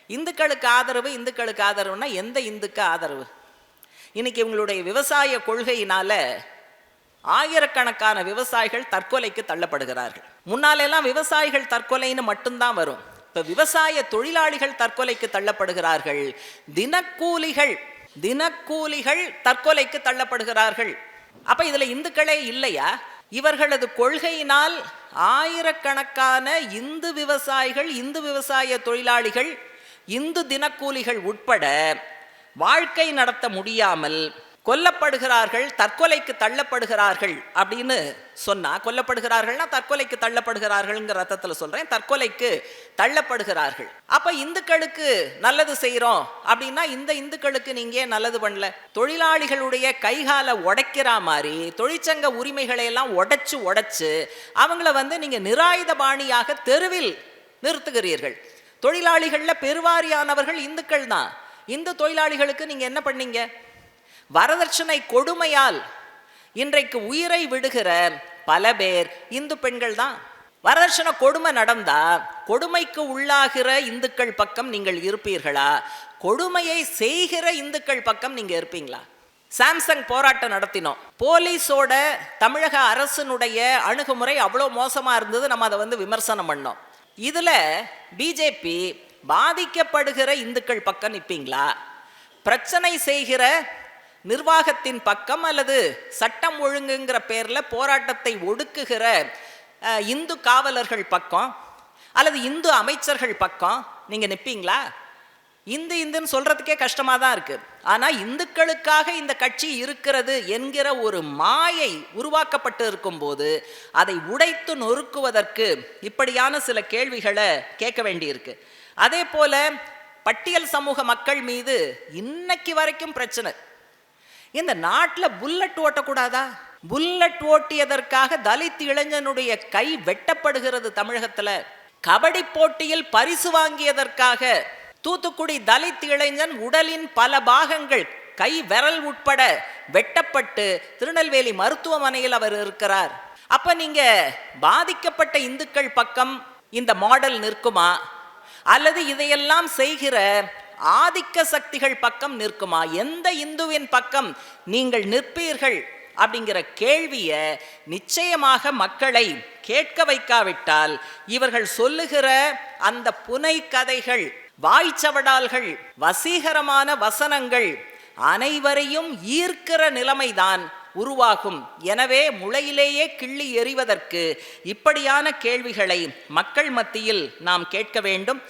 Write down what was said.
இந்துக்களுக்கு ஆதரவு, இந்துக்களுக்கு ஆதரவுனா எந்த இந்துக்கு ஆதரவு? இன்னைக்கு இவங்களுடைய விவசாய கொள்கையினால ஆயிரக்கணக்கான விவசாயிகள் தற்கொலைக்கு தள்ளப்படுகிறார்கள். முன்னாலெல்லாம் விவசாயிகள் தற்கொலைன்னு மட்டும்தான் வரும். இப்ப விவசாய தொழிலாளிகள் தற்கொலைக்கு தள்ளப்படுகிறார்கள். தினக்கூலிகள் தற்கொலைக்கு தள்ளப்படுகிறார்கள். அப்ப இதுல இந்துக்களே இல்லையா? இவர்களது கொள்கையினால் ஆயிரக்கணக்கான இந்து விவசாயிகள், இந்து விவசாய தொழிலாளிகள், இந்து தினக்கூலிகள் உட்பட வாழ்க்கை நடத்த முடியாமல் கொல்லப்படுகிறார்கள், தற்கொலைக்கு தள்ளப்படுகிறார்கள். அப்படின்னு சொன்னா, கொல்லப்படுகிறார்கள்னா தற்கொலைக்கு தள்ளப்படுகிறார்கள்ங்கிற அர்த்தத்தில் சொல்றேன். தற்கொலைக்கு தள்ளப்படுகிறார்கள். அப்ப இந்துக்களுக்கு நல்லது செய்யறோம் அப்படின்னா இந்த இந்துக்களுக்கு நீங்க நல்லது பண்ணல. தொழிலாளிகளுடைய கைகால உடைக்கிற மாதிரி தொழிற்சங்க உரிமைகளை எல்லாம் உடைச்சு அவங்கள நீங்க நிராயுத பாணியாக தெருவில் நிறுத்துகிறீர்கள். தொழிலாளிகள்ல பெருவாரியானவர்கள் இந்துக்கள் தான். இந்து தொழிலாளிகளுக்கு நீங்க என்ன பண்ணீங்க? வரதட்சணை கொடுமையால் இன்றைக்கு உயிரை விடுகிற பல பேர் இந்து பெண்கள் தான். வரதட்சணை கொடுமை நடந்தா கொடுமைக்கு உள்ளாகிற இந்துக்கள் பக்கம் நீங்கள் இருப்பீர்களா? கொடுமையை செய்கிற இந்துக்கள் பக்கம் நீங்க இருப்பீங்களா? சாம்சங் போராட்டம் நடத்தினோம். போலீஸோட தமிழக அரசினுடைய அணுகுமுறை அவ்வளோ மோசமா இருந்தது. நம்ம அதை விமர்சனம் பண்ணோம். இதுல பிஜேபி பாதிக்கப்படுகிற இந்துக்கள் பக்கம் நிற்பீங்களா? பிரச்சனை செய்கிற நிர்வாகத்தின் பக்கம் அல்லது சட்டம் ஒழுங்குங்கிற பேர்ல போராட்டத்தை ஒடுக்குகிற இந்து காவலர்கள் பக்கம் அல்லது இந்து அமைச்சர்கள் பக்கம் நீங்க நிற்பீங்களா? இந்துன்னு சொல்றதுக்கே கஷ்டமா தான் இருக்கு. ஆனா இந்துக்களுக்காக இந்த கட்சி இருக்கிறது என்கிற ஒரு மாயை உருவாக்கப்பட்டு இருக்கும் போது அதை உடைத்து நொறுக்குவதற்கு இப்படியான சில கேள்விகளை கேட்க வேண்டியிருக்கு. அதே போல பட்டியல் சமூக மக்கள் மீது இன்னைக்கு வரைக்கும் பிரச்சனை. இந்த நாட்டில் புல்லட் ஓட்டக்கூடாதா? புல்லட் ஓட்டியதற்காக தலித் இளைஞனுடைய கை வெட்டப்படுகிறது தமிழகத்துல. கபடி போட்டியில் பரிசு வாங்கியதற்காக தூத்துக்குடி தலித் இளைஞன் உடலின் பல பாகங்கள், கை விரல் உட்பட வெட்டப்பட்டு திருநெல்வேலி மருத்துவமனையில் அவர் இருக்கிறார். அப்ப நீங்க பாதிக்கப்பட்ட இந்துக்கள் பக்கம் இந்த மாடல் நிற்குமா அல்லது இதையெல்லாம் செய்கிற ஆதிக்க சக்திகள் பக்கம் நிற்குமா? எந்த இந்துவின் பக்கம் நீங்கள் நிற்பீர்கள் அப்படிங்கிற கேள்வியை நிச்சயமாக மக்களை கேட்க வைக்காவிட்டால் இவர்கள் சொல்லுகிற அந்த புனை கதைகள், வாய்ச்சவடால்கள், வசீகரமான வசனங்கள் அனைவரையும் ஈர்க்கிற நிலைமைதான் உருவாகும். எனவே முளையிலேயே கிள்ளி எறிவதற்கு இப்படியான கேள்விகளை மக்கள் மத்தியில் நாம் கேட்க வேண்டும்.